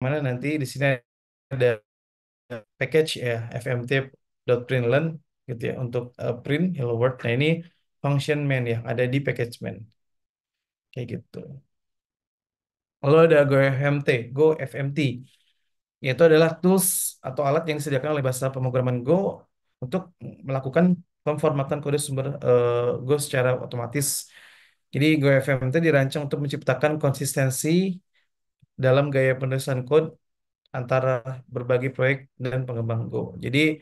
mana nanti di sini ada package ya fmt.println gitu ya untuk print hello world. Nah ini function main yang ada di package main kayak gitu. Lalu ada GoFMT, yaitu adalah tools atau alat yang disediakan oleh bahasa pemrograman Go untuk melakukan pemformatan kode sumber Go secara otomatis. Jadi GoFMT dirancang untuk menciptakan konsistensi dalam gaya penulisan kode antara berbagai proyek dan pengembang Go. Jadi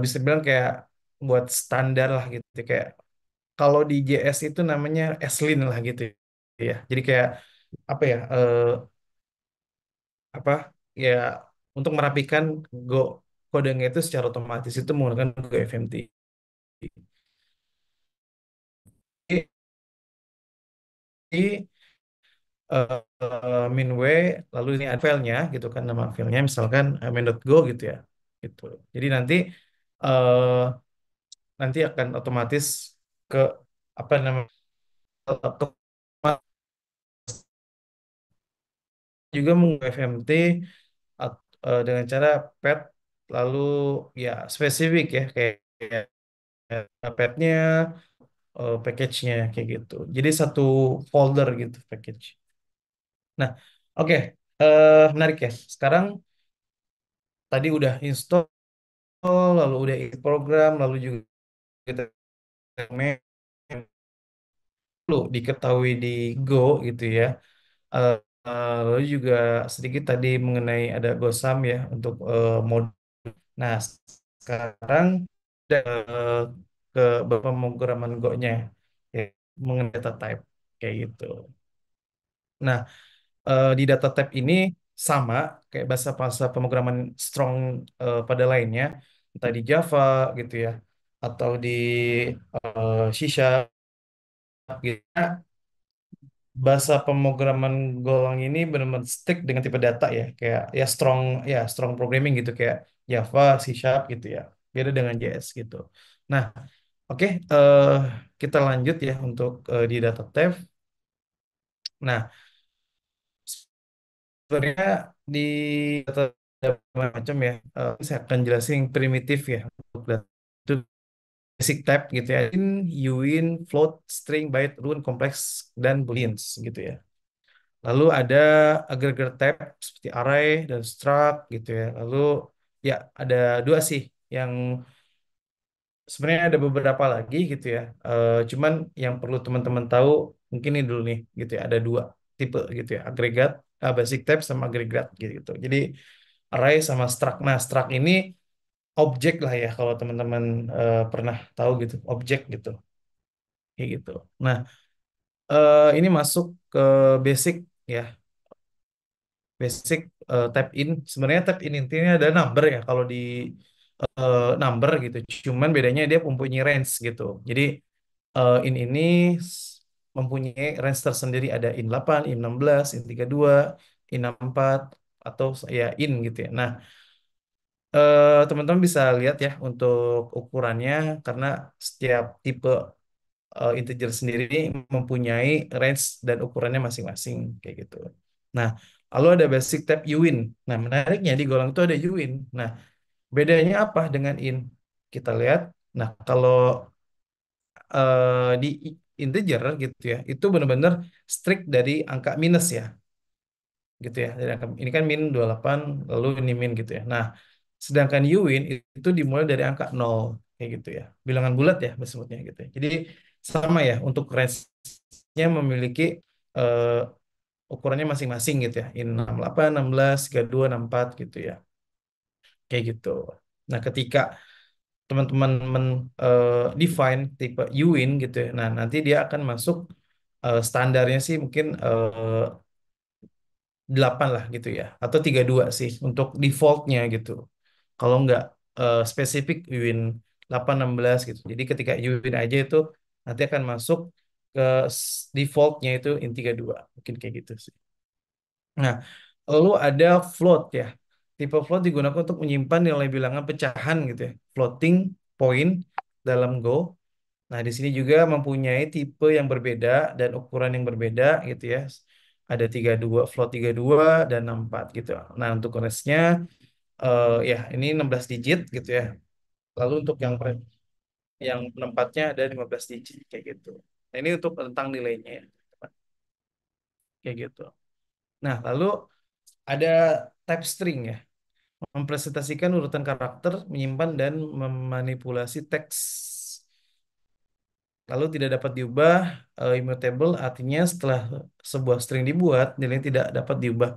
bisa bilang kayak buat standar lah gitu. Kayak kalau di JS itu namanya ESLint lah gitu ya. Jadi kayak apa ya? Apa ya untuk merapikan Go kodenya itu secara otomatis itu menggunakan Go FMT. Jadi minway lalu ini ada filenya gitu kan nama filenya misalkan main.go gitu ya gitu. Jadi eh, nanti akan otomatis ke apa namanya juga menggunakan FMT dengan cara pet lalu ya spesifik ya kayak petnya package-nya kayak gitu. Jadi satu folder gitu package. Nah, oke, menarik ya. Sekarang tadi udah install, lalu udah isi program, lalu juga kita perlu diketahui di Go gitu ya. Eh, lalu juga sedikit tadi mengenai ada GoSum ya untuk mode. Nah, sekarang eh, ke pemrograman Go-nya ya, mengenai data type kayak gitu. Nah, di data type ini sama kayak bahasa-bahasa pemrograman strong pada lainnya, entah di Java gitu ya, atau di C Sharp gitu. Nah, bahasa pemrograman Golang ini benar-benar stick dengan tipe data ya, kayak ya strong programming gitu kayak Java, C Sharp gitu ya. Beda dengan JS gitu. Nah, oke, kita lanjut ya untuk di data type. Nah, sebenarnya di data macam ya, saya akan jelasin yang primitif ya untuk data itu basic type gitu ya, in, uin, float, string, byte, rune, kompleks, dan booleans gitu ya. Lalu ada aggregate type seperti array dan struct gitu ya. Lalu ya ada dua sih yang sebenarnya ada beberapa lagi gitu ya. Cuman yang perlu teman-teman tahu mungkin ini dulu nih gitu ya. Ada dua tipe gitu ya. Agregat, basic type sama agregat gitu. Jadi array sama struct. Nah, struct ini objek lah ya kalau teman-teman pernah tahu gitu, objek gitu. Kayak gitu. Nah, ini masuk ke basic ya. Basic type in. Sebenarnya type in intinya ada number ya kalau di number gitu. Cuman bedanya dia mempunyai range gitu. Jadi in ini mempunyai range tersendiri ada in 8, in 16, in 32, in 64 atau ya in gitu ya. Nah, teman-teman bisa lihat ya untuk ukurannya karena setiap tipe integer sendiri mempunyai range dan ukurannya masing-masing kayak gitu. Nah, lalu ada basic type uin. Nah, menariknya di Golang itu ada uin. Nah, bedanya apa dengan in? Kita lihat. Nah, kalau di integer gitu ya, itu benar-benar strict dari angka minus ya, gitu ya. Ini kan min 28, lalu ini min gitu ya. Nah, sedangkan uin itu dimulai dari angka 0 kayak gitu ya. Bilangan bulat ya sebutnya gitu ya. Jadi sama ya untuk range-nya memiliki eh, ukurannya masing-masing gitu ya. In 68, 16, 32, 64 gitu ya. Kayak gitu. Nah, ketika teman-teman define tipe Uin gitu ya. Nah, nanti dia akan masuk standarnya sih mungkin 8 lah gitu ya. Atau 32 sih untuk defaultnya gitu. Kalau nggak spesifik Uin 8, 16 gitu. Jadi ketika Uin aja itu nanti akan masuk ke defaultnya itu in 32. Mungkin kayak gitu sih. Nah, lalu ada float ya. Tipe float digunakan untuk menyimpan nilai bilangan pecahan gitu ya. Floating point dalam Go. Nah, di sini juga mempunyai tipe yang berbeda dan ukuran yang berbeda gitu ya. ada 32, float 32 dan 64 gitu. Nah, untuk restnya ya ini 16 digit gitu ya. Lalu untuk yang penempatnya ada 15 digit kayak gitu. Nah, ini untuk tentang nilainya ya, kayak gitu. Nah, lalu ada type string ya, mempresentasikan urutan karakter, menyimpan dan memanipulasi teks. Lalu tidak dapat diubah, immutable artinya setelah sebuah string dibuat, nilainya tidak dapat diubah.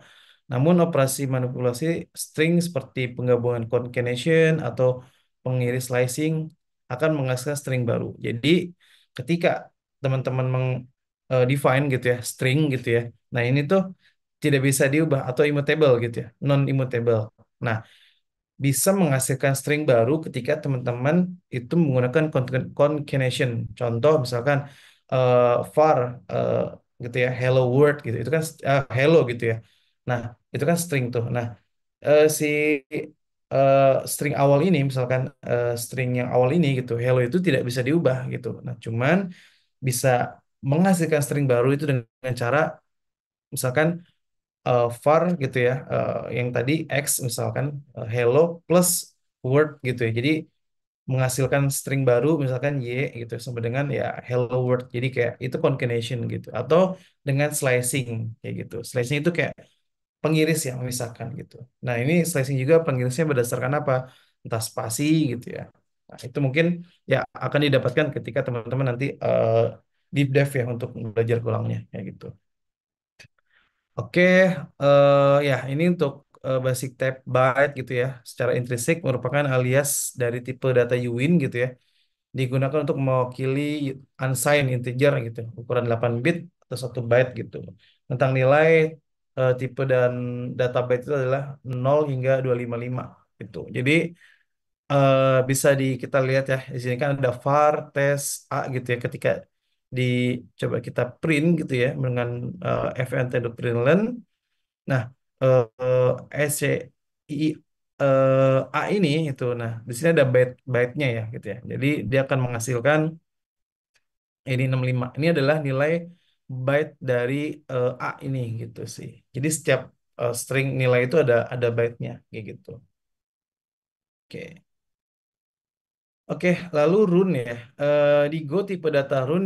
Namun operasi manipulasi string seperti penggabungan concatenation atau pengiris slicing akan menghasilkan string baru. Jadi ketika teman-teman define gitu ya, string gitu ya. Nah, ini tuh tidak bisa diubah atau immutable gitu ya, non immutable. Nah, bisa menghasilkan string baru ketika teman-teman itu menggunakan concatenation. Contoh misalkan var eh, gitu ya, hello world gitu. Itu kan hello gitu ya. Nah, itu kan string tuh. Nah, si string awal ini misalkan string yang awal ini gitu, hello itu tidak bisa diubah gitu. Nah, cuman bisa menghasilkan string baru itu dengan cara misalkan var gitu ya, yang tadi X misalkan hello plus word gitu ya, jadi menghasilkan string baru misalkan Y gitu sama dengan ya hello world, jadi kayak itu concatenation gitu, atau dengan slicing kayak gitu. Slicing itu kayak pengiris yang memisahkan gitu. Nah, ini slicing juga pengirisnya berdasarkan apa, entah spasi gitu ya. Nah, itu mungkin ya akan didapatkan ketika teman-teman nanti deep dive ya untuk belajar ulangnya kayak gitu. Oke, ya ini untuk basic type byte gitu ya. Secara intrinsik merupakan alias dari tipe data Uin gitu ya. Digunakan untuk mewakili unsigned integer gitu, ukuran 8 bit atau 1 byte gitu. Tentang nilai tipe dan data byte itu adalah 0 hingga 255 gitu. Jadi bisa kita lihat ya, di sini kan ada var tes A gitu ya. Ketika dicoba kita print gitu ya dengan fnt.println. Nah, SCI A ini itu, nah di sini ada byte-nya ya gitu ya. Jadi dia akan menghasilkan ini 65. Ini adalah nilai byte dari A ini gitu sih. Jadi setiap string nilai itu ada byte-nya kayak gitu. Oke. Oke, lalu rune ya. Di Go tipe data rune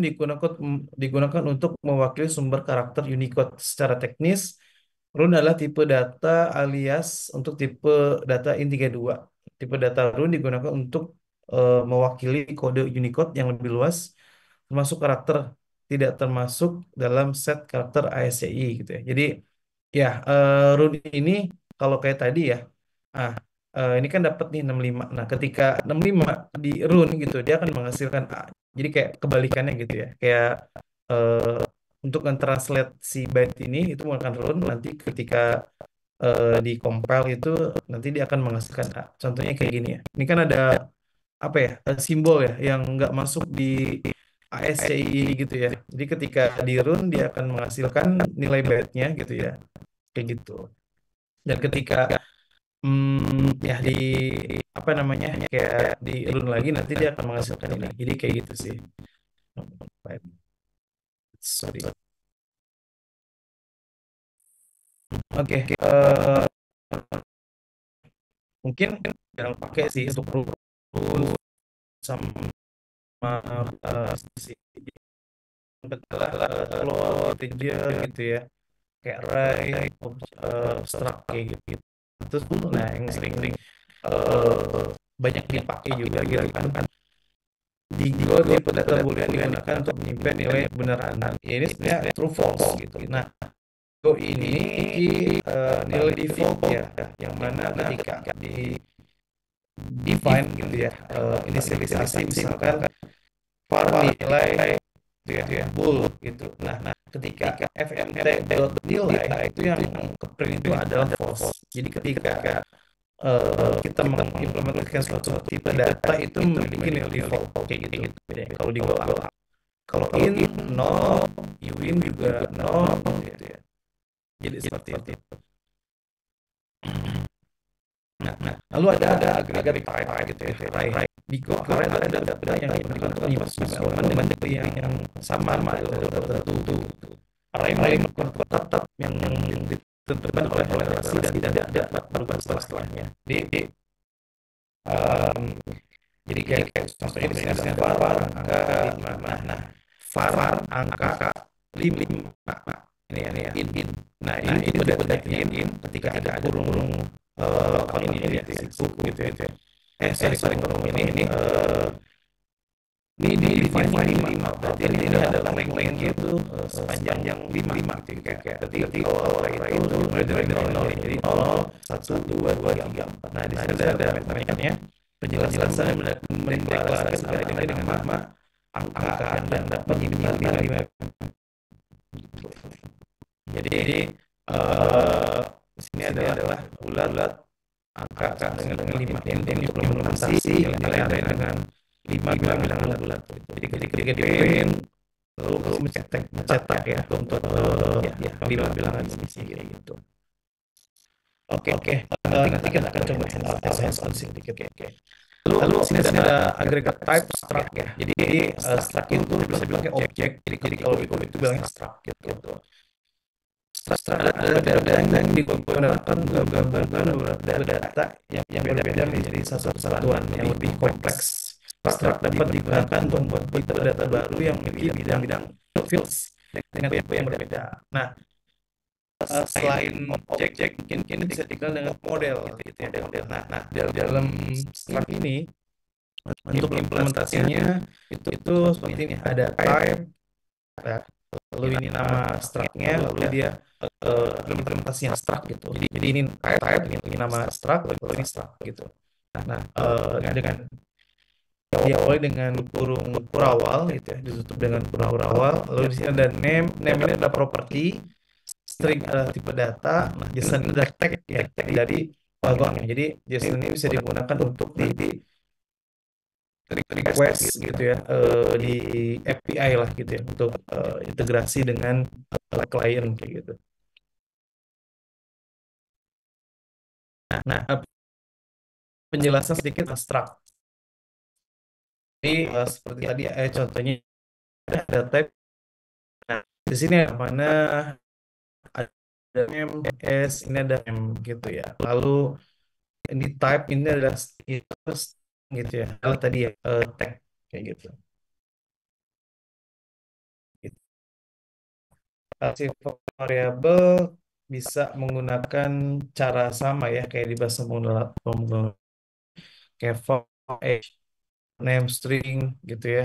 digunakan untuk mewakili sumber karakter Unicode. Secara teknis, rune adalah tipe data alias untuk tipe data int32. Tipe data rune digunakan untuk mewakili kode Unicode yang lebih luas, termasuk karakter tidak termasuk dalam set karakter ASCII gitu ya. Jadi ya, rune ini kalau kayak tadi ya. Ah, ini kan dapat nih 65. Nah, ketika 65 di run gitu, dia akan menghasilkan A. Jadi kayak kebalikannya gitu ya. Kayak eh, untuk mentranslate si byte ini itu menggunakan run, nanti ketika di compile itu nanti dia akan menghasilkan A. Contohnya kayak gini ya. Ini kan ada apa ya? Simbol ya yang nggak masuk di ASCII gitu ya. Jadi ketika di run dia akan menghasilkan nilai byte-nya gitu ya. Kayak gitu. Dan ketika ya di apa namanya kayak di run lagi nanti dia akan menghasilkan ini. Jadi kayak gitu sih. Sorry. Oke, mungkin jarang pakai sih untuk run sama si kalau integer gitu ya, kayak array, struct kayak gitu. Terus nah yang sering banyak dipakai juga gitu kan. Di Go tipe data boolean digunakan untuk menyimpan nilai kebenaran. Ya, ini sebenarnya true false gitu. Nah, Go ini nilai default ya, yang mana ketika di define gitu ya, inisialisasi misalkan var nilai gitu ya, bool gitu. Nah, ketika fmt.nilai itu yang ke print itu adalah false. Jadi ketika kita mengimplementasikan suatu tipe data itu memiliki nilai default kayak gitu. Kalau di Go kalau in nol, uin juga nol gitu ya. Jadi seperti itu. Nah, lalu ada agregat array gitu ya. Array di Go array ada data yang digunakan untuk menyimpan elemen dengan tipe yang sama atau tertentu. alignment tetap yang ditentukan oleh relasi dan tidak dapat berubah setelahnya. Jadi, um, jadi kayak contohnya di sini ada var angka 5. Nah, var angka 5. Ini ya, in. Nah, ini tipe datanya in ketika ada kurung apa ini ya, siku gitu ya. Sorry, kurung ini ini define 5. Berarti ini adalah length-nya itu sepanjang 5 gitu ya. Kayak ketika awal itu mulai dari 0, jadi 0, 1, 2, 3, 4. Nah, di sini ada metodenya penjelasan yang mendeklarasikan dengan nama angka dan dapat menyimpan 5. Jadi di sini adalah bulat angka dengan 5 ini implementasi nilai dengan 5 bilangan bulat. Jadi ketika diprint lalu mencetak ya untuk ya 5 bilangan isi kayak gitu. Oke. Nanti kita akan coba hands-on sedikit. Oke. Lalu sini ada aggregate type struct ya. Jadi struct itu bisa bilang objek. Jadi kalau itu bilangnya struct gitu. Ada yang digunakan menggabungkan beberapa data yang berbeda menjadi satu kesatuan yang lebih kompleks. Struct dapat digunakan untuk membuat tipe data baru yang memiliki bidang-bidang fields dengan tipe yang berbeda. Nah, selain objek mungkin ini bisa dikenal dengan model gitu ya. Nah, dalam struct ini untuk implementasinya itu seperti ini, ada type ya. Lalu ini nama struct-nya, lalu dia implementasi yang struct gitu. Jadi ini type, ini nama struct, lalu ini struct gitu. Nah, dengan diawali dengan kurung kurawal gitu ya, ditutup dengan kurung kurawal. Lalu di sini ada name ini adalah properti, string adalah tipe data, nah JSON ini adalah tag ya, tag dari WAGON. Jadi JSON ini bisa digunakan untuk di request gitu ya, di API lah gitu ya, untuk integrasi dengan klien kayak gitu. Nah, penjelasan sedikit tentang struct. Jadi seperti tadi contohnya ada type. Nah, di sini yang mana ada name, s, ini ada m gitu ya. Lalu ini type ini adalah gitu ya. Kalau tadi ya tag kayak gitu. Gitu. Si variabel bisa menggunakan cara sama ya kayak di bahasa pemrograman kayak for each name string gitu ya.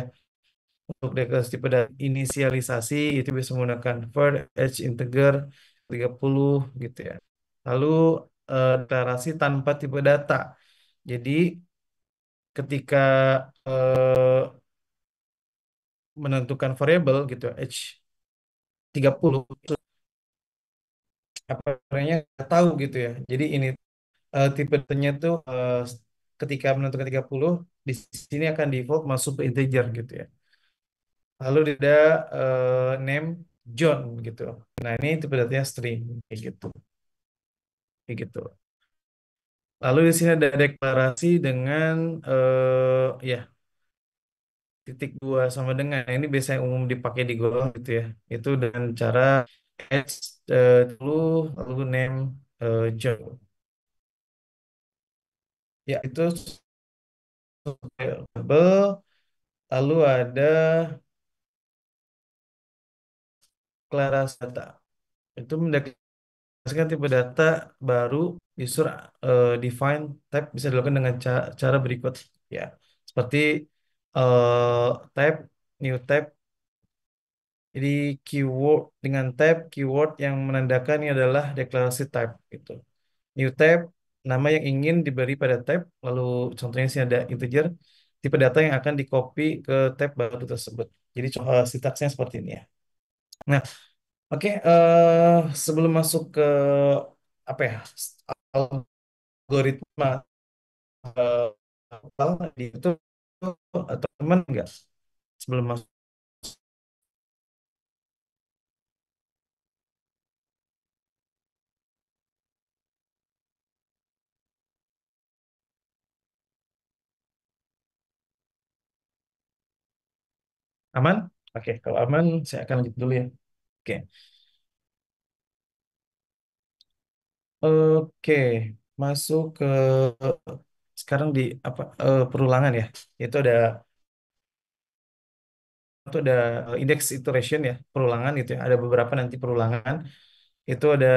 Untuk deklarasi tipe dan inisialisasi itu bisa menggunakan var each integer 30 gitu ya. Lalu deklarasi tanpa tipe data. Jadi ketika menentukan variabel gitu h 30 itu apa namanya nggak tahu gitu ya. Jadi ini tipe-tipenya tuh ketika menentukan 30 di sini akan default masuk ke integer gitu ya. Lalu ada name John gitu. Nah, ini tipe datanya string kayak gitu. Kayak gitu. Lalu di sini ada deklarasi dengan ya titik dua sama dengan. Nah, ini biasanya umum dipakai di Go gitu ya. Itu dengan cara add dulu lalu name John. Ya, itu variable. Lalu ada deklarasi data. Itu mendeklarasikan tipe data baru user define type bisa dilakukan dengan cara berikut ya. Seperti type new type. Jadi keyword dengan type keyword yang menandakan ini adalah deklarasi type gitu. New type nama yang ingin diberi pada type lalu contohnya sih ada integer tipe data yang akan di copy ke type baru tersebut. Jadi sintaksnya seperti ini ya. Nah, oke, sebelum masuk ke apa ya algoritma apa di itu teman nggak sebelum masuk aman? Oke, kalau aman saya akan lanjut dulu ya. Oke, Oke, masuk ke sekarang di apa perulangan ya. Itu ada indeks iteration ya, perulangan gitu ya. Ada beberapa nanti perulangan. Itu ada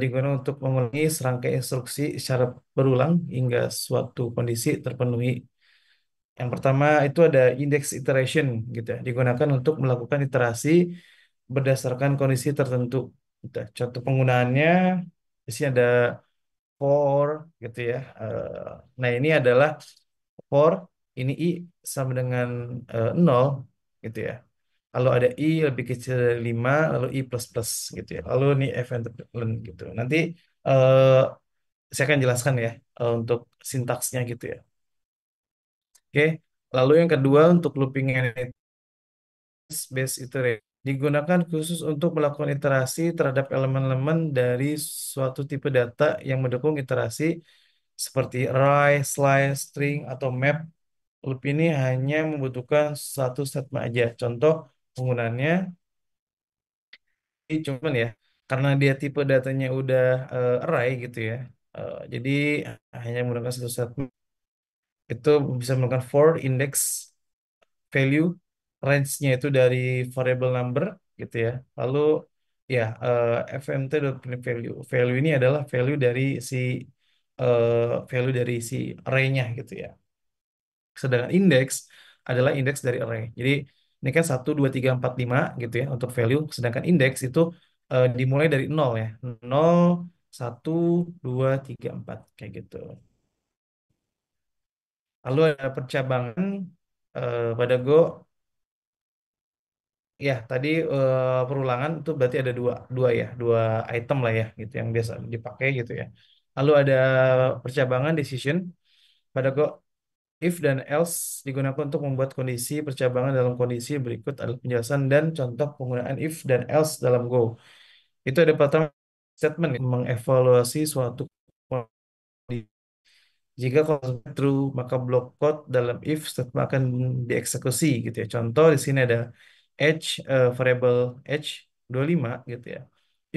digunakan untuk mengulangi serangkaian instruksi secara berulang hingga suatu kondisi terpenuhi. Yang pertama itu ada index iteration gitu ya, digunakan untuk melakukan iterasi berdasarkan kondisi tertentu. Gitu ya. Contoh penggunaannya di sini ada for gitu ya. Nah ini adalah for ini i sama dengan 0 gitu ya. Lalu ada i lebih kecil dari 5, lalu i plus plus gitu ya. Lalu ini event gitu. Nanti eh, saya akan jelaskan ya untuk sintaksnya gitu ya. Oke. Lalu yang kedua untuk looping and based iterate digunakan khusus untuk melakukan iterasi terhadap elemen-elemen dari suatu tipe data yang mendukung iterasi seperti array, slice, string, atau map. Loop ini hanya membutuhkan satu statement aja. Contoh penggunaannya ini cuman ya karena dia tipe datanya udah array gitu ya. Jadi hanya menggunakan satu statement itu bisa menggunakan for index value range-nya itu dari variable number gitu ya. Lalu ya fmt.print value. Value ini adalah value dari si array-nya gitu ya. Sedangkan indeks adalah indeks dari array. Jadi ini kan 1, 2, 3, 4, 5 gitu ya untuk value. Sedangkan indeks itu dimulai dari 0 ya. 0, 1, 2, 3, 4 kayak gitu. Lalu ada percabangan pada Go. Ya, tadi perulangan itu berarti ada dua ya, dua item lah ya, gitu yang biasa dipakai gitu ya. Lalu ada percabangan decision pada Go. If dan else digunakan untuk membuat kondisi percabangan dalam kondisi berikut adalah penjelasan dan contoh penggunaan if dan else dalam Go. Itu ada pertama statement mengevaluasi suatu kondisi. Jika kalau true, maka block code dalam if statement akan dieksekusi gitu ya. Contoh di sini ada age variable age 25 gitu ya.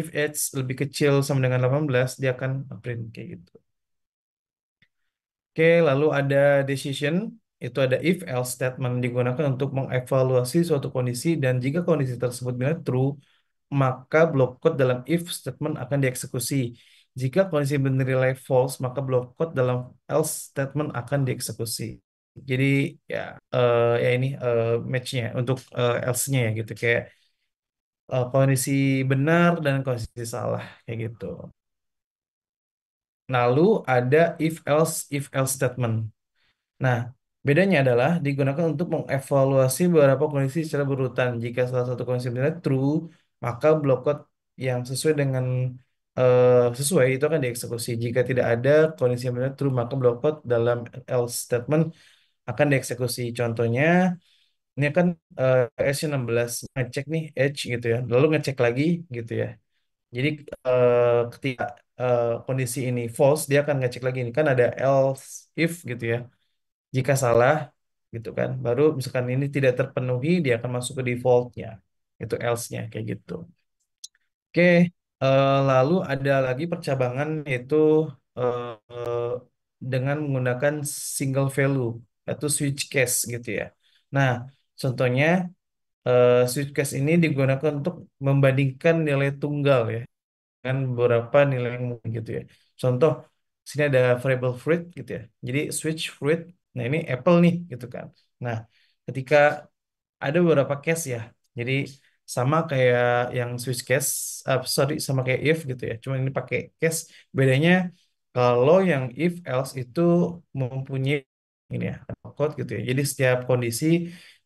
If age lebih kecil sama dengan 18, dia akan print kayak gitu. Oke, lalu ada decision, itu ada if else statement digunakan untuk mengevaluasi suatu kondisi dan jika kondisi tersebut benar true, maka blok code dalam if statement akan dieksekusi. Jika kondisi bernilai false, maka blok code dalam else statement akan dieksekusi. Jadi ya ya ini match-nya untuk else-nya ya gitu kayak kondisi benar dan kondisi salah kayak gitu. Lalu ada if else statement. Nah, bedanya adalah digunakan untuk mengevaluasi beberapa kondisi secara berurutan. Jika salah satu kondisi benar true, maka blok code yang sesuai dengan sesuai itu akan dieksekusi. Jika tidak ada kondisi yang benar true, maka blok code dalam else statement akan dieksekusi. Contohnya, ini kan S16 ngecek nih edge gitu ya. Lalu ngecek lagi gitu ya. Jadi ketika kondisi ini false, dia akan ngecek lagi. Ini kan ada else if gitu ya. Jika salah, gitu kan, baru misalkan ini tidak terpenuhi, dia akan masuk ke defaultnya, itu else-nya kayak gitu. Oke, lalu ada lagi percabangan yaitu eh, dengan menggunakan single value, yaitu switch case gitu ya. Nah, contohnya switch case ini digunakan untuk membandingkan nilai tunggal ya dengan beberapa nilai yang mungkin gitu ya. Contoh, sini ada variable fruit gitu ya. Jadi switch fruit, nah ini apple nih gitu kan. Nah, ketika ada beberapa case ya. Jadi sama kayak yang switch case, sorry sama kayak if gitu ya. Cuma ini pakai case. Bedanya kalau yang if else itu mempunyai ini ya code gitu ya. Jadi setiap kondisi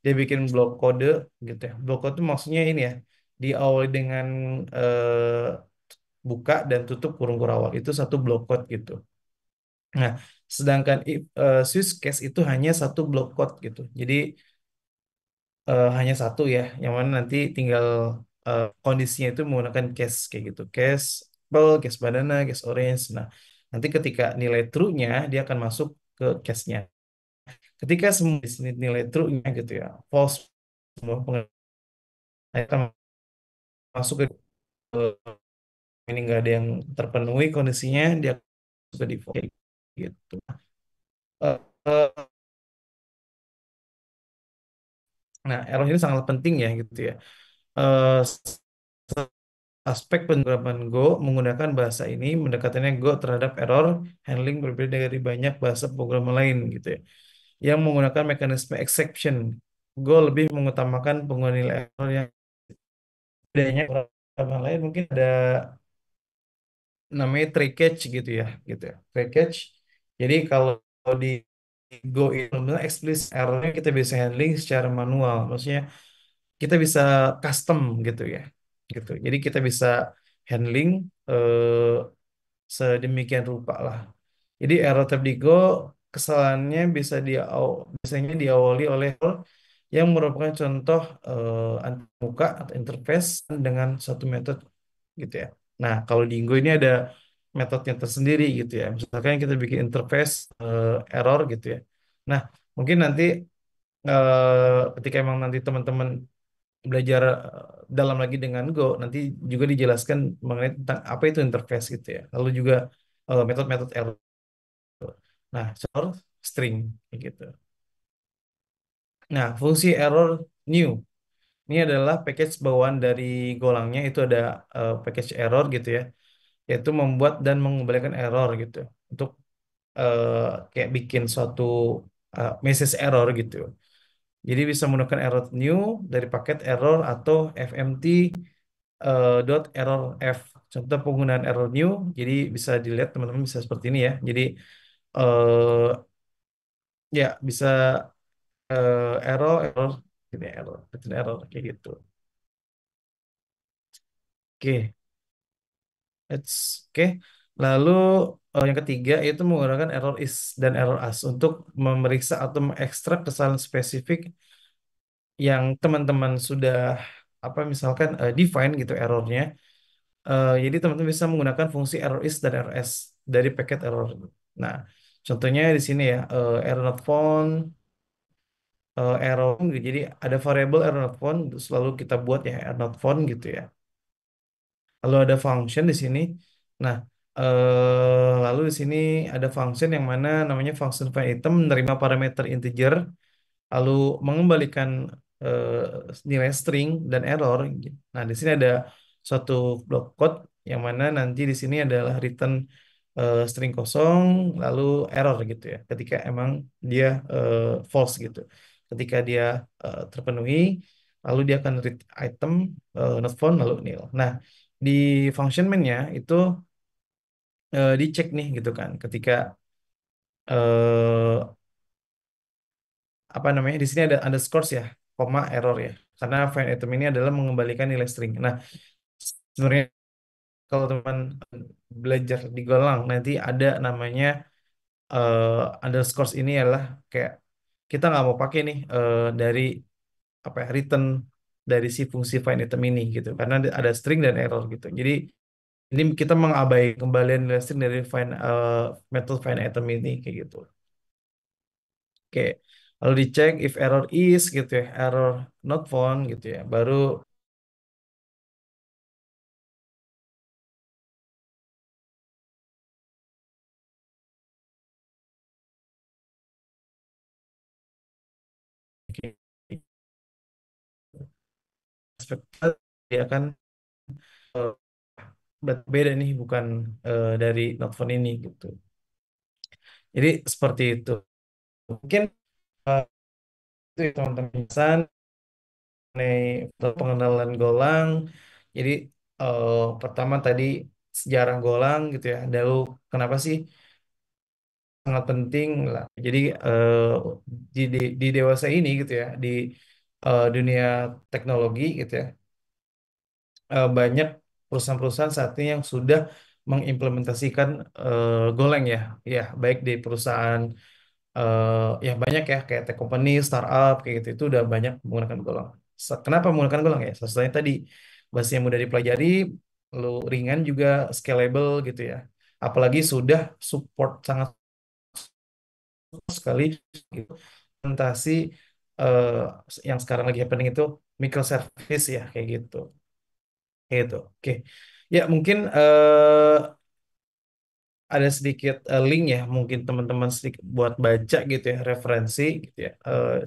dia bikin blok kode gitu ya. Blok kode itu maksudnya ini ya diawali dengan buka dan tutup kurung kurawal itu satu blok code gitu. Nah, sedangkan switch case itu hanya satu blok code gitu. Jadi hanya satu ya, yang mana nanti tinggal kondisinya itu menggunakan case kayak gitu. Case apple, case banana, case orange. Nah, nanti ketika nilai true-nya dia akan masuk ke case-nya. Ketika semua di sini nilai true-nya gitu ya, false semua akan masuk ke ini nggak ada yang terpenuhi kondisinya, dia ke default kayak gitu. Eh, eh, nah, error ini sangat penting ya gitu ya. Eh, Aspek penerapan Go menggunakan bahasa ini mendekatannya Go terhadap error handling berbeda dari banyak bahasa programmer lain gitu ya. Yang menggunakan mekanisme exception. Go lebih mengutamakan penggunaan nilai error yang bedanya programmer lain mungkin ada namanya try catch gitu ya. Try catch. Jadi kalau di Go itu benar explicit errornya kita bisa handling secara manual. Maksudnya kita bisa custom gitu ya. Gitu. Jadi kita bisa handling sedemikian rupa lah. Jadi error tab di Go kesalahannya biasanya diawali oleh error yang merupakan contoh antarmuka atau interface dengan satu metode gitu ya. Nah, kalau di Go ini ada metodenya tersendiri gitu ya. Misalkan kita bikin interface error gitu ya. Nah, mungkin nanti ketika emang nanti teman-teman belajar dalam lagi dengan Go, nanti juga dijelaskan mengenai tentang apa itu interface gitu ya. Lalu juga metode-metode error. Nah, error string kayak gitu. Nah, fungsi error new. Ini adalah package bawaan dari Golangnya itu ada package error gitu ya, yaitu membuat dan mengembalikan error gitu untuk eh, kayak bikin suatu message error gitu. Jadi bisa menggunakan error new dari paket error atau fmt dot error f. Contoh penggunaan error new, jadi bisa dilihat teman-teman bisa seperti ini ya. Jadi eh ya bisa error ini error, return error kayak gitu. Oke, oke. Lalu yang ketiga itu menggunakan error is dan error as untuk memeriksa atau mengekstrak kesalahan spesifik yang teman-teman sudah apa misalkan define gitu errornya. Jadi teman-teman bisa menggunakan fungsi error is dan error as dari paket error. Nah, contohnya di sini ya error not found, error. Jadi ada variable error not found, selalu kita buat ya error not found gitu ya. Lalu ada function di sini. Nah, lalu di sini ada function yang mana namanya function find item menerima parameter integer lalu mengembalikan nilai string dan error. Nah, di sini ada suatu block code yang mana nanti di sini adalah return string kosong lalu error gitu ya. Ketika emang dia false gitu. Ketika dia terpenuhi, lalu dia akan read item not found lalu nil. Nah, di function main-nya itu dicek nih gitu kan. Ketika eh, apa namanya di sini ada underscore ya, koma error ya. Karena find item ini adalah mengembalikan nilai string. Nah, sebenarnya kalau teman belajar di Golang nanti ada namanya underscore ini adalah kayak kita nggak mau pakai nih dari apa ya return dari si fungsi find item ini gitu karena ada string dan error gitu. Jadi ini kita mengabaikan kembalian nilai string dari metode find item ini kayak gitu. Oke, lalu dicek if error is gitu ya, error not found gitu ya, baru oke, aspek dia kan eh, beda nih bukan dari not found ini gitu. Jadi seperti itu. Mungkin eh, itu ya, teman-teman pesan mengenai pengenalan Golang. Jadi pertama tadi sejarah Golang gitu ya. Dahulu kenapa sih sangat penting lah. Jadi di dewasa ini gitu ya, di dunia teknologi gitu ya, banyak perusahaan-perusahaan saat ini yang sudah mengimplementasikan Golang ya, ya baik di perusahaan ya banyak ya kayak tech company, startup kayak gitu itu udah banyak menggunakan Golang. Kenapa menggunakan Golang ya? Selain tadi bahasa yang mudah dipelajari, lalu ringan juga scalable gitu ya. Apalagi sudah support sangat sekali gitu. Implementasi eh, yang sekarang lagi happening itu microservice ya kayak gitu. Kayak gitu. Oke. Ya, mungkin ada sedikit link ya, mungkin teman-teman sedikit buat baca gitu ya, referensi gitu ya.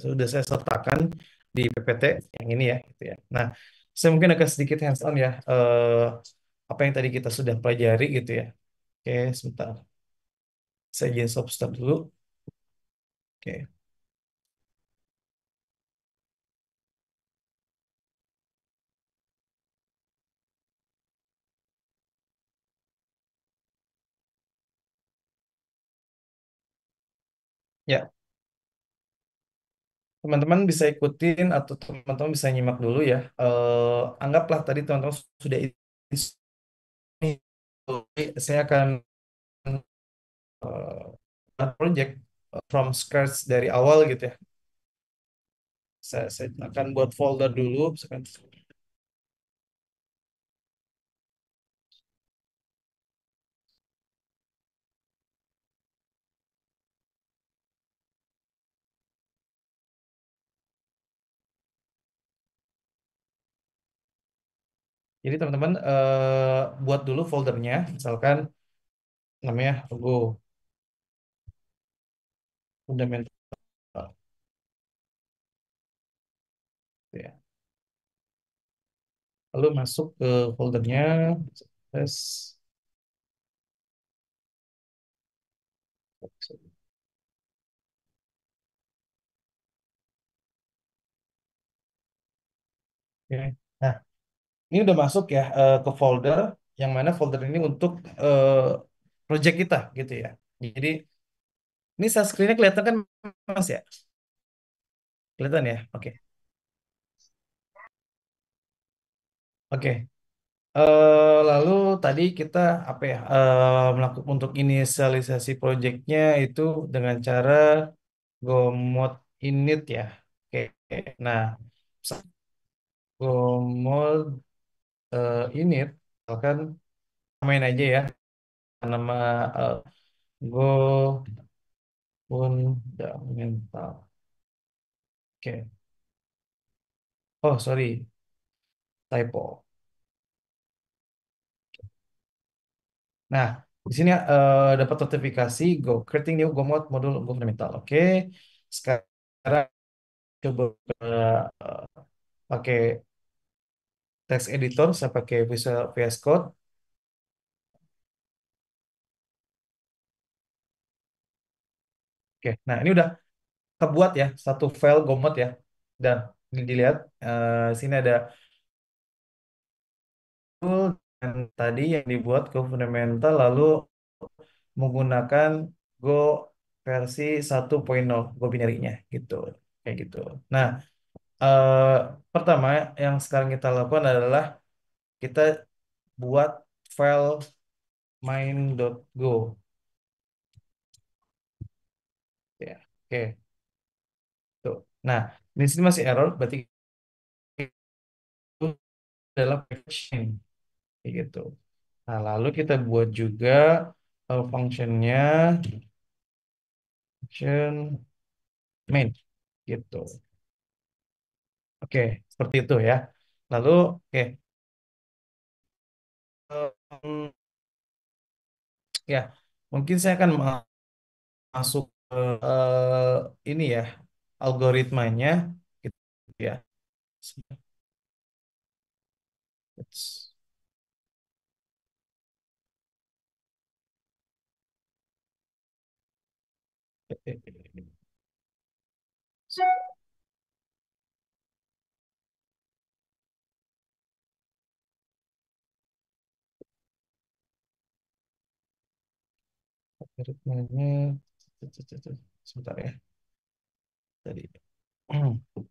Sudah saya sertakan di PPT yang ini ya, gitu ya. Nah, saya mungkin akan sedikit hands on ya, apa yang tadi kita sudah pelajari gitu ya. Oke, sebentar. Saya izin stop dulu. Oke, ya, teman-teman bisa ikutin atau teman-teman bisa nyimak dulu ya. Anggaplah tadi teman-teman sudah ini, saya akan project from scratch dari awal gitu ya. Saya akan buat folder dulu. Misalkan. Jadi teman-teman buat dulu foldernya. Misalkan namanya Go Fundamental. Gitu ya. Lalu masuk ke foldernya. Terus, oke. Nah, ini udah masuk ya ke folder. Yang mana folder ini untuk eh, project kita gitu ya. Jadi ini share screen-nya kelihatan kan Mas ya? Kelihatan ya? Oke. Oke. Lalu tadi kita apa ya melakukan untuk inisialisasi proyeknya itu dengan cara go mode init ya. Oke. Nah, go mode init, misalkan main aja ya nama go fundamental. Oke. Oh sorry, typo. Nah, di sini dapat notifikasi go creating new go mode modul go fundamental. Oke. Sekarang coba eh, pakai text editor, saya pakai Visual VS Code. Oke, nah ini udah kebuat ya satu file Gomot ya. Dan ini dilihat sini ada tool yang tadi yang dibuat Go fundamental lalu menggunakan Go versi 1.0 Go binary-nya gitu. Kayak gitu. Nah, eh, pertama yang sekarang kita lakukan adalah kita buat file main.go ya. Oke, tuh. Nah, di sini masih error berarti itu adalah packaging kayak gitu. Nah, lalu kita buat juga functionnya function main gitu. Oke, seperti itu ya. Lalu, oke, em, ya, mungkin saya akan masuk ke ini ya, algoritmanya gitu ya. Algoritmanya, sebentar ya. Tadi. Oke,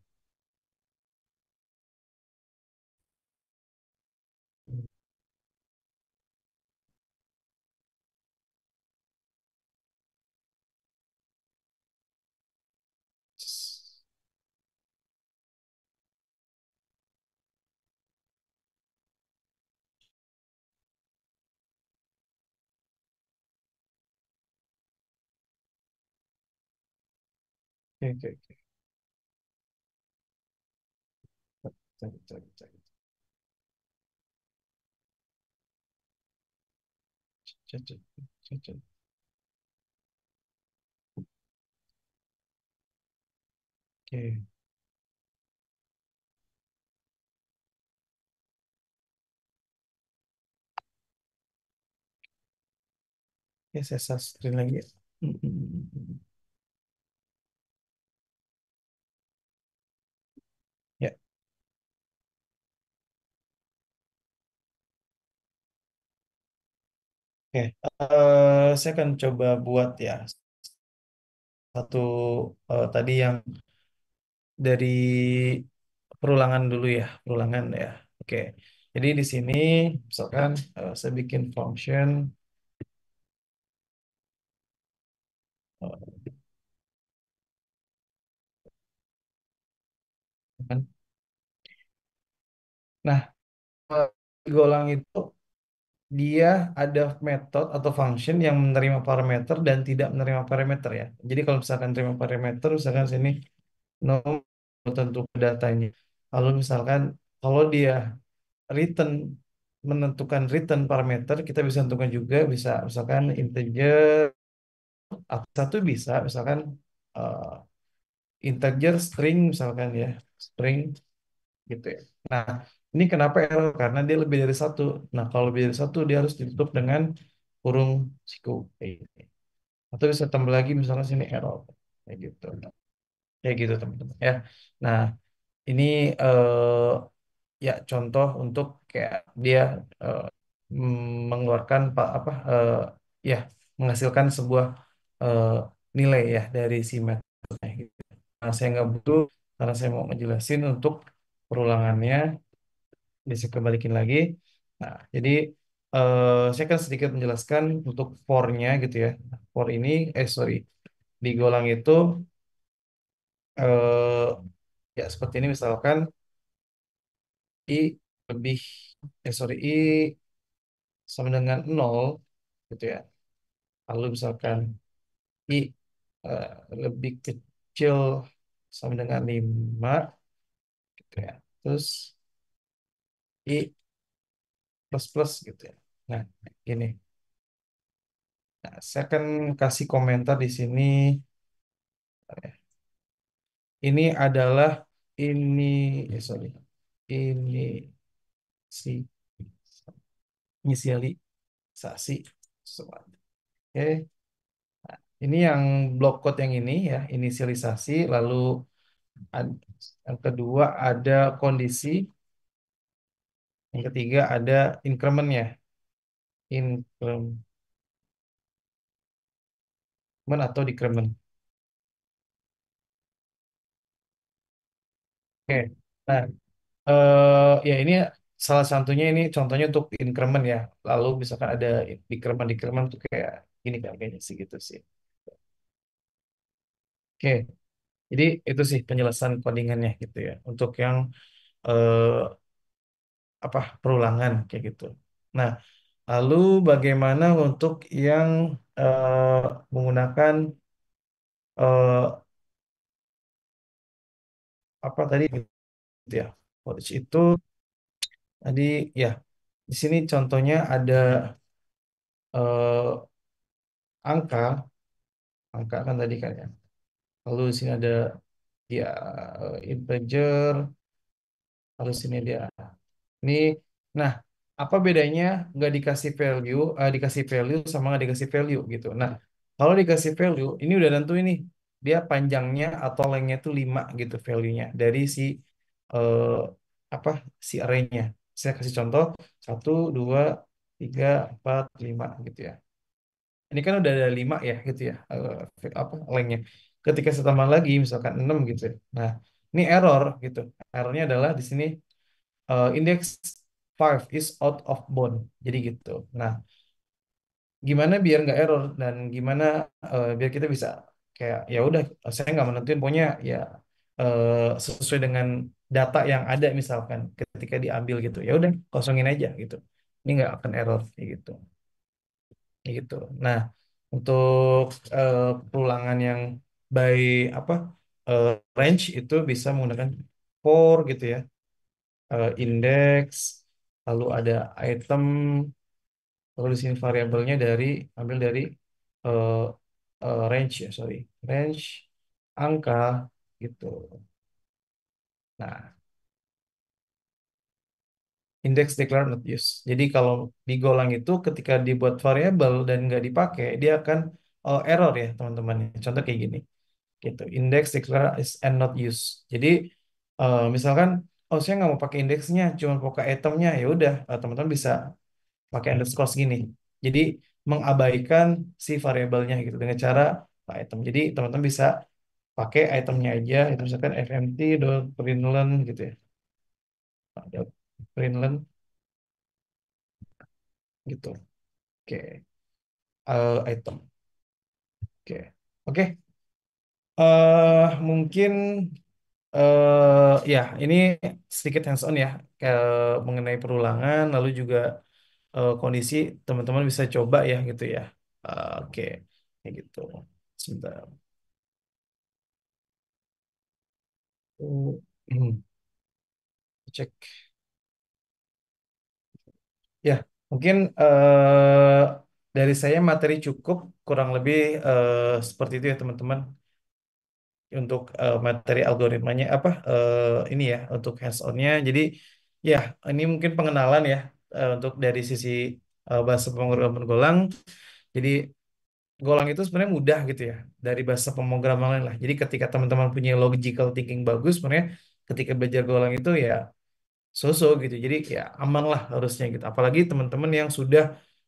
oke, oke. Cek, cek, cek. Cocok. Cocok. Oke. Ya, saya share screen lagi. Hmm, hmm, hmm, hmm. Ya, oke. Saya akan coba buat ya satu tadi yang dari perulangan dulu ya, perulangan ya. Oke. Jadi di sini misalkan saya bikin function eh, kan. Nah, golang itu dia ada metode atau function yang menerima parameter dan tidak menerima parameter ya. Jadi kalau misalkan terima parameter, misalkan sini no tentu datanya. Lalu misalkan kalau dia return menentukan return parameter, kita bisa tentukan juga bisa misalkan integer atau satu bisa misalkan eh, integer string misalkan ya string gitu ya. Nah, ini kenapa error? Karena dia lebih dari satu. Nah, kalau lebih dari satu, dia harus ditutup dengan kurung siku. Kayak gitu. Atau bisa tambah lagi, misalnya sini error. Kayak gitu. Kayak gitu, teman-teman. Ya. Nah, ini ya contoh untuk kayak dia eh, mengeluarkan apa ya menghasilkan sebuah eh, nilai ya dari si metode. Gitu. Nah, saya nggak butuh karena saya mau ngejelasin untuk perulangannya. Bisa kembalikan lagi. Nah, jadi saya akan sedikit menjelaskan untuk for-nya gitu ya. For ini, sorry, di Golang itu eh, ya seperti ini misalkan i lebih, sorry, i sama dengan nol gitu ya. Lalu misalkan i eh, lebih kecil sama dengan 5 gitu ya. Terus i plus plus gitu ya. Nah, gini. Nah, saya akan kasih komentar di sini. Ini adalah ini, sorry, ini si inisialisasi. Oke, ini yang block code yang ini ya, inisialisasi. Lalu ad- yang kedua ada kondisi, yang ketiga ada incrementnya, increment atau decrement. Oke, nah ya ini salah satunya ini contohnya untuk increment ya. Lalu misalkan ada decrement tuh kayak gini kan kayaknya sih gitu sih. Oke. Jadi itu sih penjelasan codingannya gitu ya. Untuk yang eh, apa perulangan kayak gitu. Nah, lalu bagaimana untuk yang menggunakan eh, apa tadi gitu ya. Footage itu tadi ya di sini contohnya ada eh, angka, angka kan tadi kan ya. Lalu di sini ada ya integer, lalu sini dia ini, nah, apa bedanya nggak dikasih value, dikasih value sama nggak dikasih value gitu. Nah, kalau dikasih value, ini udah tentu ini dia panjangnya atau lengthnya itu 5 gitu value-nya dari si eh, apa si array-nya. Saya kasih contoh 1, 2, 3, 4, 5 gitu ya. Ini kan udah ada 5 ya gitu ya apa lengthnya. Ketika saya tambah lagi misalkan 6 gitu ya. Nah, ini error gitu. Errornya adalah di sini index 5 is out of bound. Jadi gitu. Nah, gimana biar nggak error dan gimana biar kita bisa kayak ya udah saya nggak menentuin pokoknya ya sesuai dengan data yang ada misalkan ketika diambil gitu. Ya udah kosongin aja gitu. Ini nggak akan error kayak gitu. Kayak gitu. Nah, untuk perulangan yang by apa eh, range itu bisa menggunakan for gitu ya. Index, lalu ada item, Kalau di sini variabelnya dari ambil dari eh, range ya, sorry, range angka gitu. Nah, index declare not use. Jadi kalau di Golang itu ketika dibuat variabel dan nggak dipakai, dia akan error ya teman-teman. Contoh kayak gini, gitu. Index declare is and not use. Jadi misalkan, oh saya nggak mau pakai indeksnya, cuma pakai itemnya, ya udah teman-teman bisa pakai underscore segini. Jadi mengabaikan si variabelnya gitu dengan cara item. Jadi teman-teman bisa pakai itemnya aja, itu misalkan fmt.println gitu ya. Println gitu. Oke. Item. Oke. Oke. Mungkin ya ini sedikit hands on ya ke mengenai perulangan lalu juga kondisi teman-teman bisa coba ya gitu ya. Oke. Kayak gitu. Sebentar. Hmm, cek. Ya, mungkin dari saya materi cukup kurang lebih seperti itu ya teman-teman untuk materi algoritmanya apa ini ya untuk hands on-nya. Jadi ya ini mungkin pengenalan ya untuk dari sisi bahasa pemrograman Golang. Jadi Golang itu sebenarnya mudah gitu ya dari bahasa pemrograman lain lah. Jadi ketika teman-teman punya logical thinking bagus, sebenarnya ketika belajar Golang itu ya so-so gitu. Jadi ya aman lah harusnya gitu. Apalagi teman-teman yang sudah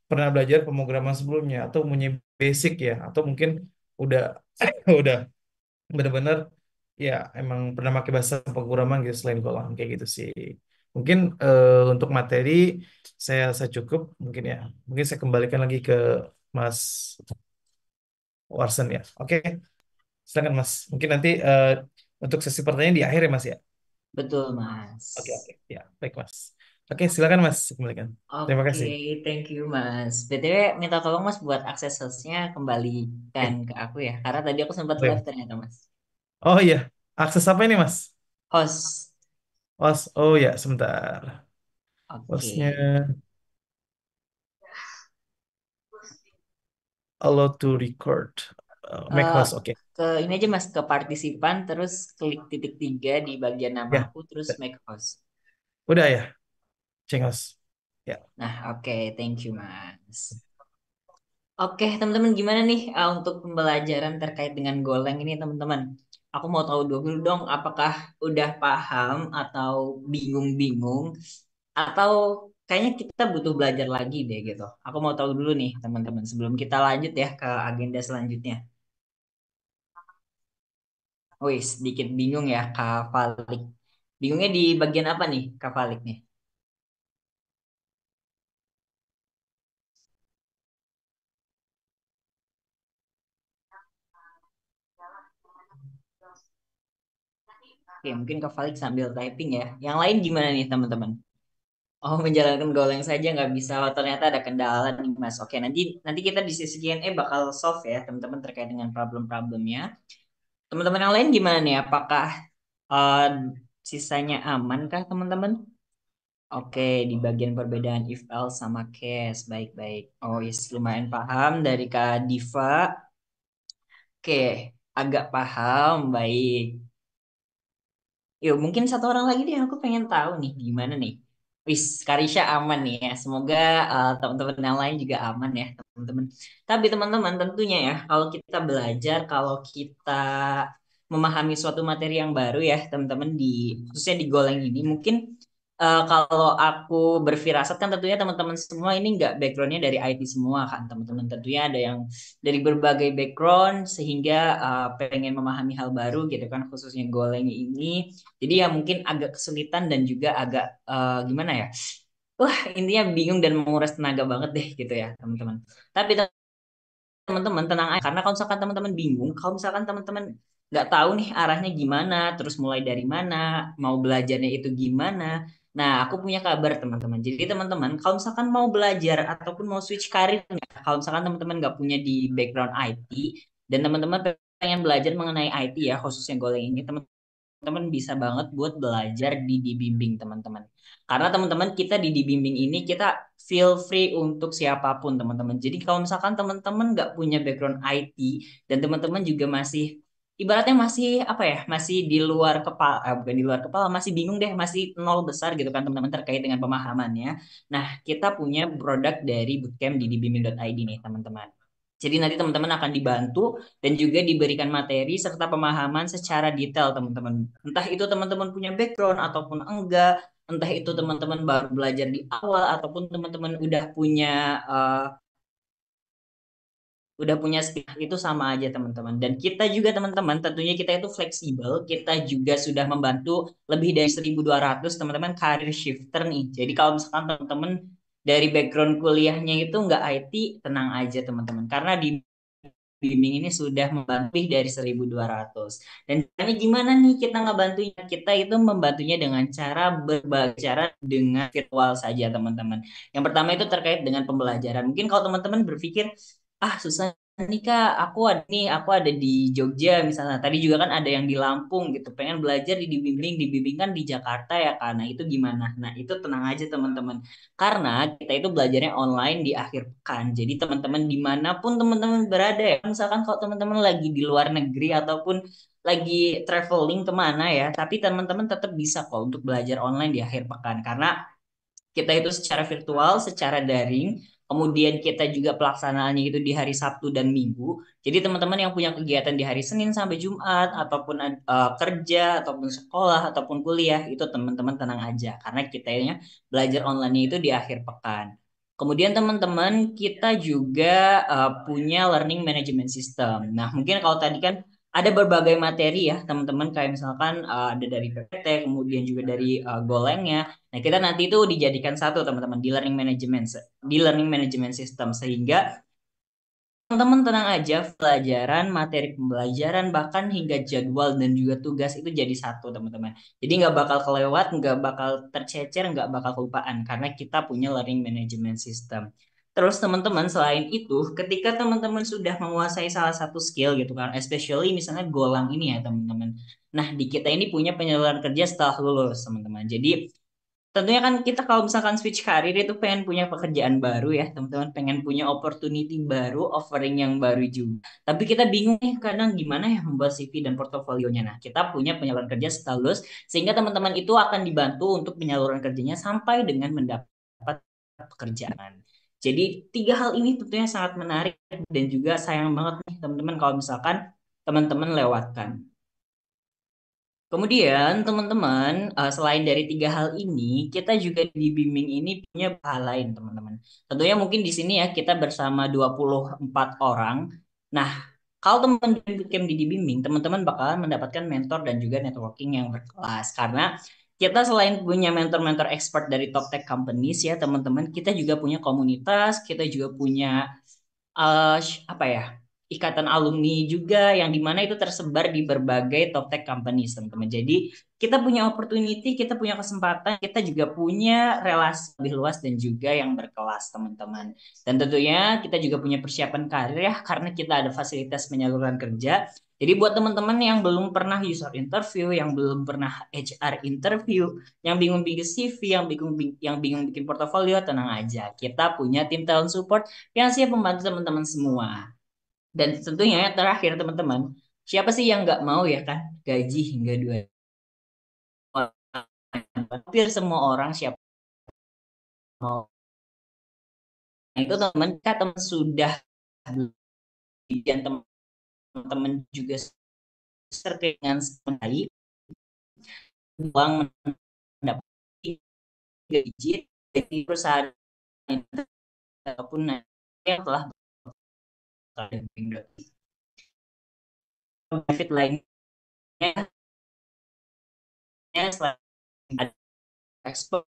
pernah belajar pemrograman sebelumnya atau punya basic ya atau mungkin udah udah benar-benar ya emang pernah pakai bahasa pemrograman gitu selain Golang kayak gitu sih. Mungkin untuk materi saya cukup mungkin ya. Mungkin saya kembalikan lagi ke Mas Warsen ya. Oke, silakan Mas. Mungkin nanti untuk sesi pertanyaan di akhir ya Mas ya. Betul, Mas. Oke, oke. Ya, baik Mas. Oke, silakan Mas. Kembalikan. Terima Oke, kasih. thank you, Mas. BTW, minta tolong, Mas, buat akses hostnya kembalikan Oke, ke aku ya. Karena tadi aku sempat live boleh. ternyata, Mas. Oh iya, akses apa ini Mas? Host. Oh ya, sebentar. Oke. Hostnya allow to record. Make Eh, host, oke. ke ini aja, Mas, ke partisipan, terus klik titik 3 di bagian Ya, namaku, terus make host. udah ya, cek host. Ya, Nah, oke, thank you, Mas. Oke, teman-teman, gimana nih untuk pembelajaran terkait dengan Golang ini, teman-teman? Aku mau tahu dulu dong, apakah udah paham atau bingung-bingung, atau kayaknya kita butuh belajar lagi deh gitu. Aku mau tahu dulu nih, teman-teman, sebelum kita lanjut ya ke agenda selanjutnya. Wih, sedikit bingung ya, Kak Falik. Bingungnya di bagian apa nih, Kak Falik nih? Oke, mungkin Kak Falik sambil typing ya. Yang lain gimana nih, teman-teman? Oh, menjalankan goal yang saja nggak bisa. Oh, ternyata ada kendala nih, Mas. Oke, nanti nanti kita di sesi Q&A bakal solve ya, teman-teman terkait dengan problem-problemnya. Teman-teman yang lain gimana nih? Apakah eh, sisanya aman kah, teman-teman? Oke, di bagian perbedaan if else sama case, baik-baik. Oh, yes, lumayan paham dari Kak Diva. Oke, agak paham, baik. Yuk, mungkin satu orang lagi deh, aku pengen tahu nih gimana nih. Wis, Karisha aman nih ya. Semoga teman-teman yang lain juga aman ya, teman-teman. Tapi teman-teman tentunya ya, kalau kita belajar, kalau kita memahami suatu materi yang baru ya, teman-teman di khususnya di Golang ini, mungkin kalau aku berfirasat kan tentunya teman-teman semua ini nggak backgroundnya dari IT semua kan, teman-teman. Tentunya ada yang dari berbagai background sehingga pengen memahami hal baru gitu kan, khususnya Golang ini. Jadi ya mungkin agak kesulitan dan juga agak gimana ya? Wah, intinya bingung dan menguras tenaga banget deh gitu ya, teman-teman. Tapi teman-teman tenang aja karena kalau misalkan teman-teman bingung, kalau misalkan teman-teman nggak tahu nih arahnya gimana, terus mulai dari mana, mau belajarnya itu gimana. Nah, aku punya kabar teman-teman. Jadi teman-teman, kalau misalkan mau belajar ataupun mau switch karir, kalau misalkan teman-teman nggak punya di background IT dan teman-teman pengen belajar mengenai IT ya, khususnya Golang ini, teman teman bisa banget buat belajar di dibimbing teman-teman. Karena teman-teman kita di dibimbing ini kita feel free untuk siapapun teman-teman. Jadi kalau misalkan teman-teman nggak punya background IT dan teman-teman juga masih ibaratnya masih apa ya, masih di luar kepala, bukan di luar kepala, masih bingung deh, masih nol besar gitu kan teman-teman terkait dengan pemahamannya. Nah, kita punya produk dari bootcamp di dibimbing.id nih teman-teman. Jadi nanti teman-teman akan dibantu dan juga diberikan materi serta pemahaman secara detail teman-teman. Entah itu teman-teman punya background ataupun enggak, entah itu teman-teman baru belajar di awal ataupun teman-teman udah punya skill itu sama aja teman-teman. Dan kita juga teman-teman tentunya kita itu fleksibel, kita juga sudah membantu lebih dari 1.200 teman-teman karir shifter nih. Jadi kalau misalkan teman-teman dari background kuliahnya itu nggak IT, tenang aja teman-teman. Karena di bimbing ini sudah membantu lebih dari 1.200. Dan caranya gimana nih kita ngebantunya? Kita itu membantunya dengan cara berbagai cara dengan virtual saja teman-teman. Yang pertama itu terkait dengan pembelajaran. Mungkin kalau teman-teman berpikir, ah susah nih Kak, aku ada di Jogja misalnya. Tadi juga kan ada yang di Lampung gitu. Pengen belajar dibimbing kan di Jakarta ya Kak. Nah itu gimana? Nah itu tenang aja teman-teman. Karena kita itu belajarnya online di akhir pekan. Jadi teman-teman dimanapun teman-teman berada ya. Misalkan kalau teman-teman lagi di luar negeri ataupun lagi traveling kemana ya. Tapi teman-teman tetap bisa kok untuk belajar online di akhir pekan. Karena kita itu secara virtual, secara daring, kemudian kita juga pelaksanaannya itu di hari Sabtu dan Minggu. Jadi teman-teman yang punya kegiatan di hari Senin sampai Jumat, ataupun kerja, ataupun sekolah, ataupun kuliah, itu teman-teman tenang aja. Karena kita ya belajar online itu di akhir pekan. Kemudian teman-teman kita juga punya learning management system. Nah mungkin kalau tadi kan ada berbagai materi ya teman-teman kayak misalkan ada dari PPT, kemudian juga dari Golengnya. Nah, kita nanti itu dijadikan satu teman-teman di learning management system sehingga teman-teman tenang aja pelajaran, materi pembelajaran bahkan hingga jadwal dan juga tugas itu jadi satu teman-teman. Jadi nggak bakal kelewat, nggak bakal tercecer, nggak bakal kelupaan karena kita punya learning management system. Terus teman-teman selain itu, ketika teman-teman sudah menguasai salah satu skill gitu kan, especially misalnya Golang ini ya teman-teman. Nah, di kita ini punya penyaluran kerja setelah lulus teman-teman. Jadi tentunya kan kita kalau misalkan switch karir itu pengen punya pekerjaan baru ya, teman-teman pengen punya opportunity baru, offering yang baru juga. Tapi kita bingung nih kadang gimana ya membuat CV dan portofolionya. Nah, kita punya penyaluran kerja sekaligus sehingga teman-teman itu akan dibantu untuk penyaluran kerjanya sampai dengan mendapat pekerjaan. Jadi tiga hal ini tentunya sangat menarik dan juga sayang banget nih teman-teman kalau misalkan teman-teman lewatkan. Kemudian teman-teman, selain dari tiga hal ini, kita juga di bimbing ini punya hal lain teman-teman. Tentunya mungkin di sini ya kita bersama 24 orang. Nah, kalau teman-teman bootcamp di bimbing, teman-teman bakalan mendapatkan mentor dan juga networking yang berkelas. Karena kita selain punya mentor-mentor expert dari top tech companies ya teman-teman, kita juga punya komunitas, kita juga punya apa ya ikatan alumni juga yang dimana itu tersebar di berbagai top tech companies teman-teman. Jadi kita punya opportunity, kita punya kesempatan, kita juga punya relasi lebih luas dan juga yang berkelas teman-teman. Dan tentunya kita juga punya persiapan karir ya karena kita ada fasilitas penyaluran kerja. Jadi buat teman-teman yang belum pernah user interview, yang belum pernah HR interview, yang bingung bikin CV, yang bingung bikin portofolio, tenang aja. Kita punya tim talent support yang siap membantu teman-teman semua. Dan tentunya yang terakhir teman-teman, siapa sih yang nggak mau ya kan gaji hingga 2 hampir semua orang siapa mau. Nah, itu teman kita teman sudah dan teman-teman juga terkait dengan sekali uang mendapat gaji dari perusahaan ataupun yang telah benefit lainnya selain ada ekspor